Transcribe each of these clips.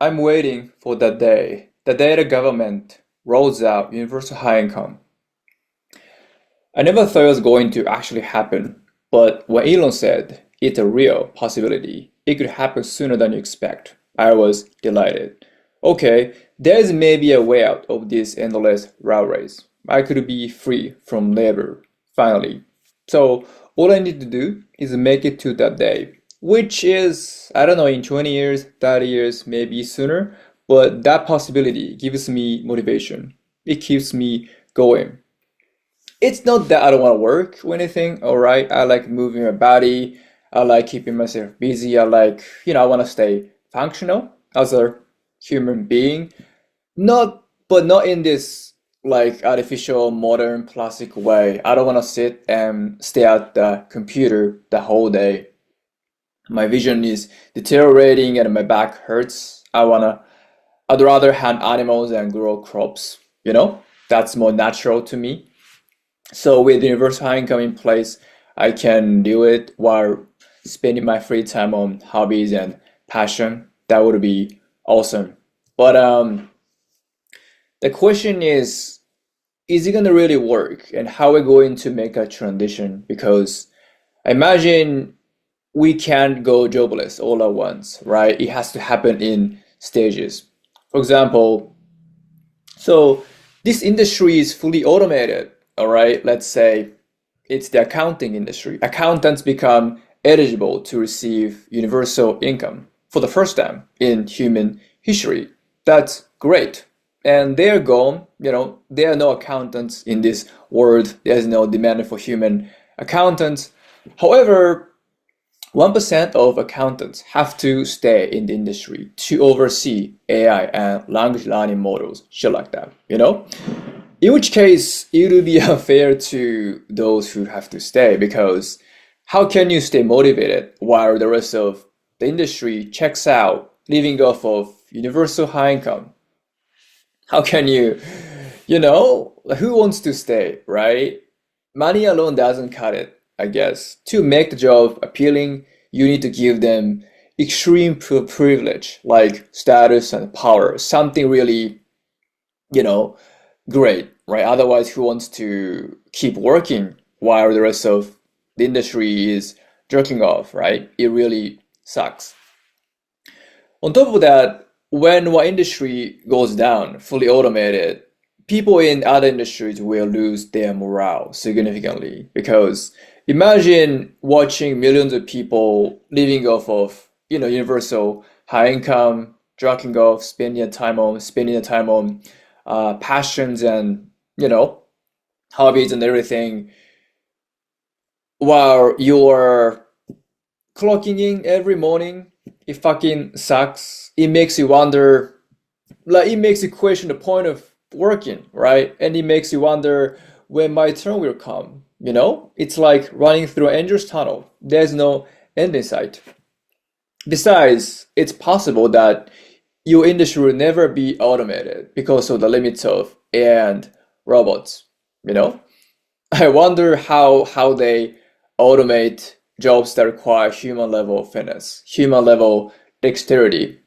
I'm waiting for the day the government rolls out universal high income. I never thought it was going to actually happen, but when Elon said it's a real possibility, it could happen sooner than you expect, I was delighted. Okay, there's maybe a way out of this endless rat race. I could be free from labor, finally. So all I need to do is make it to that day, which is, I don't know, in 20 years, 30 years, maybe sooner, but that possibility gives me motivation. It keeps me going. It's not that I don't want to work or anything, all right? I like moving my body. I like keeping myself busy. I like, I want to stay functional as a human being. But not in this like artificial, modern, plastic way. I don't want to sit and stay at the computer the whole day. My vision is deteriorating and my back hurts. I'd rather hunt animals and grow crops, you know? That's more natural to me. So with universal high income in place, I can do it while spending my free time on hobbies and passion. That would be awesome. But the question is it gonna really work? And how we're going to make a transition? Because I imagine we can't go jobless all at once, right? It has to happen in stages. For example, so this industry is fully automated, all right? Let's say it's the accounting industry. Accountants become eligible to receive universal income for the first time in human history. That's great. And they're gone, there are no accountants in this world. There's no demand for human accountants. However, 1% of accountants have to stay in the industry to oversee AI and language learning models, shit like that, In which case, it will be unfair to those who have to stay because how can you stay motivated while the rest of the industry checks out, living off of universal high income? How can who wants to stay, right? Money alone doesn't cut it, I guess. To make the job appealing, you need to give them extreme privilege, like status and power, something really, you know, great, right? Otherwise, who wants to keep working while the rest of the industry is jerking off, right? It really sucks. On top of that, when one industry goes down, fully automated, people in other industries will lose their morale significantly because imagine watching millions of people living off of, universal high income, jerking off, spending their time on passions and, hobbies and everything while you're clocking in every morning. It fucking sucks. It makes you wonder, like it makes you question the point of working, right? And it makes you wonder when my turn will come. It's like running through an Angel's tunnel. There's no end in sight. Besides, it's possible that your industry will never be automated because of the limits of AI and robots. You know, I wonder how they automate jobs that require human level fitness, human level dexterity.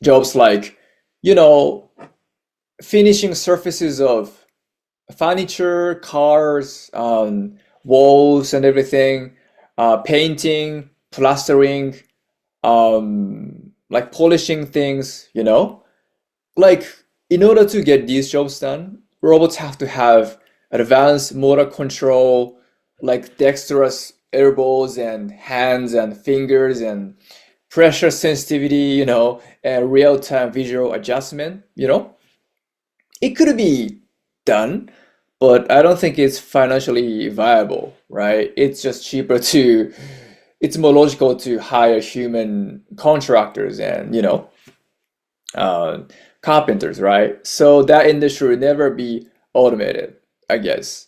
Jobs like, you know, finishing surfaces of furniture, cars, walls, and everything, painting, plastering, like polishing things. Like in order to get these jobs done, robots have to have advanced motor control, like dexterous elbows and hands and fingers and pressure sensitivity, and real-time visual adjustment. It could be done, but I don't think it's financially viable, right? It's more logical to hire human contractors and, uh, carpenters, right? So that industry will never be automated, I guess.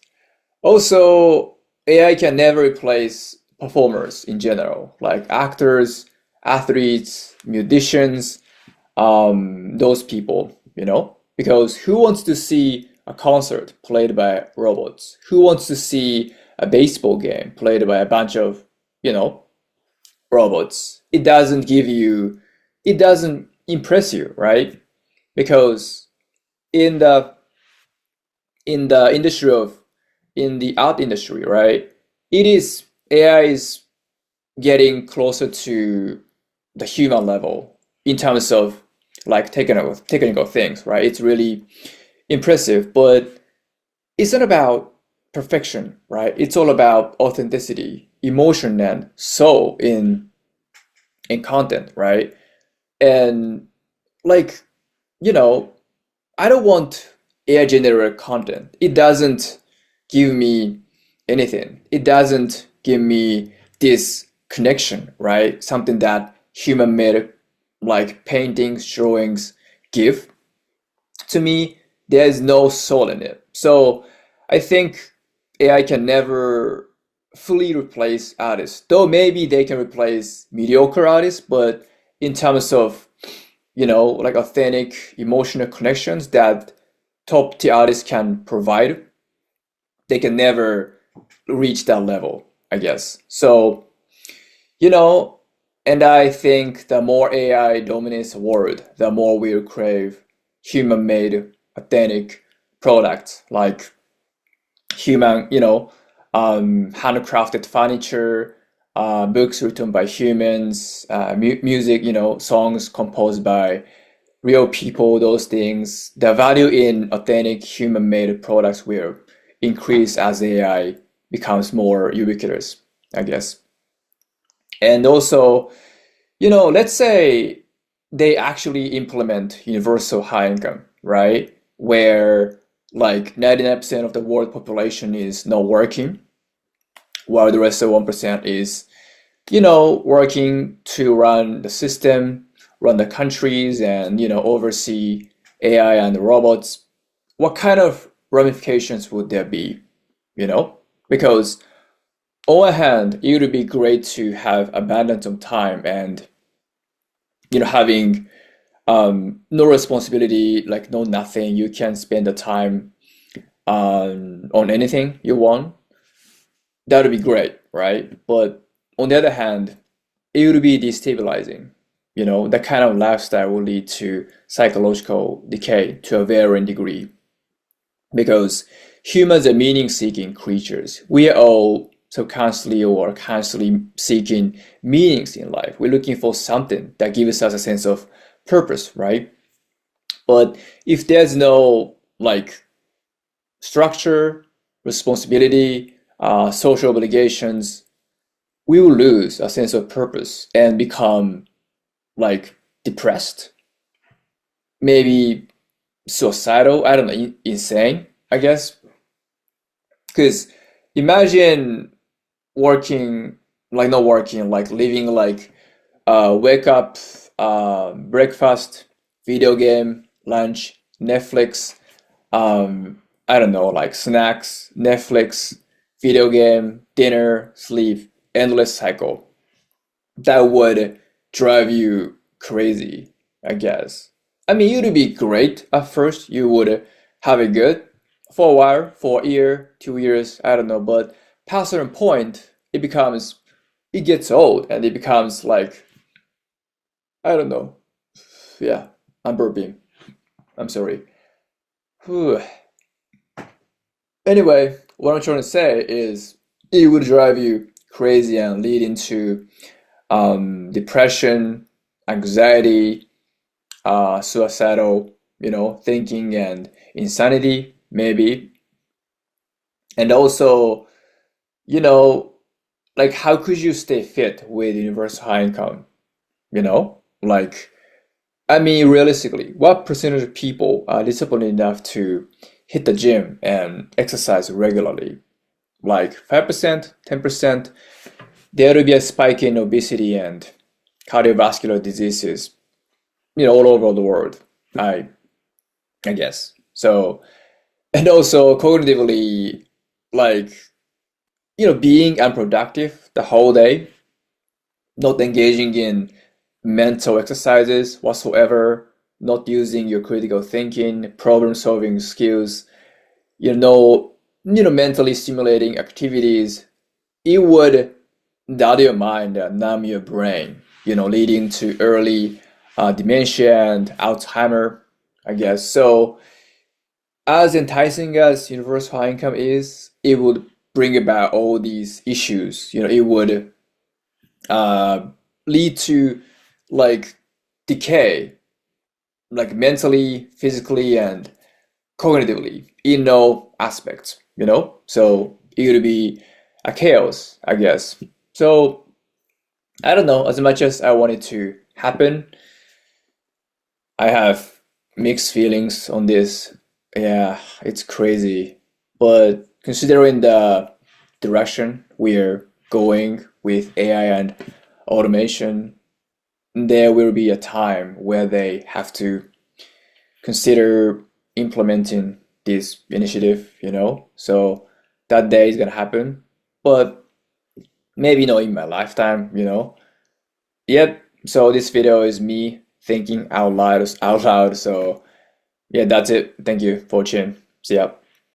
Also, AI can never replace performers in general, like actors, athletes, musicians, those people, because who wants to see a concert played by robots? Who wants to see a baseball game played by a bunch of, robots? It doesn't impress you, right? Because in the in the industry of in the art industry, right? It is AI is getting closer to the human level in terms of like technical things, right? It's really impressive, but it's not about perfection, right? It's all about authenticity, emotion, and soul in content, right? And like, you know, I don't want AI generated content. It doesn't give me anything. It doesn't give me this connection, right? Something that human made, like paintings, drawings, give to me. There's no soul in it. So I think AI can never fully replace artists, though maybe they can replace mediocre artists, but in terms of, like authentic emotional connections that top tier artists can provide, they can never reach that level, I guess. So, you know, and I think the more AI dominates the world, the more we'll crave human-made, authentic products like human, handcrafted furniture, books written by humans, music, songs composed by real people, those things. The value in authentic human-made products will increase as AI becomes more ubiquitous, I guess. And also, let's say they actually implement universal high income, right? Where like 99% of the world population is not working, while the rest of 1% is, working to run the system, run the countries, and, oversee AI and robots. What kind of ramifications would there be, you know? Because on one hand, it would be great to have abundance of time and, having no responsibility, like no nothing. You can spend the time on anything you want. That would be great, right? But on the other hand, it would be destabilizing. That kind of lifestyle will lead to psychological decay to a varying degree because humans are meaning-seeking creatures. We are all subconsciously or constantly seeking meanings in life. We're looking for something that gives us a sense of purpose, right? But if there's no like structure, responsibility, social obligations, we will lose a sense of purpose and become like depressed, maybe suicidal, I don't know, insane, I guess. Because imagine working, like not working, like living like wake up, breakfast, video game, lunch, Netflix, I don't know, like snacks, Netflix, video game, dinner, sleep, endless cycle. That would drive you crazy, I guess. I mean, it would be great at first. You would have it good for a while, for a year, 2 years, I don't know. But past a certain point, it gets old and it becomes like, I don't know. Yeah, I'm burping. I'm sorry. Whew. Anyway, what I'm trying to say is it would drive you crazy and lead into depression, anxiety, suicidal, thinking and insanity, maybe. And also, you know, like how could you stay fit with universal high income? Like, I mean, realistically, what percentage of people are disciplined enough to hit the gym and exercise regularly? Like 5%, 10%? There will be a spike in obesity and cardiovascular diseases, all over the world. I I guess. So, and also cognitively, like, being unproductive the whole day, not engaging in mental exercises whatsoever, not using your critical thinking, problem solving skills, mentally stimulating activities, it would dull your mind and numb your brain, leading to early dementia and Alzheimer, I guess. So as enticing as universal high income is, it would bring about all these issues. It would uh, lead to like decay, like mentally, physically, and cognitively in all aspects. So it would be a chaos, I guess. So I don't know, as much as I want it to happen, I have mixed feelings on this. Yeah, it's crazy. But considering the direction we're going with AI and automation, there will be a time where they have to consider implementing this initiative. So that day is gonna happen, but maybe not in my lifetime. Yep. So this video is me thinking out loud. So yeah, that's it. Thank you for watching. See ya.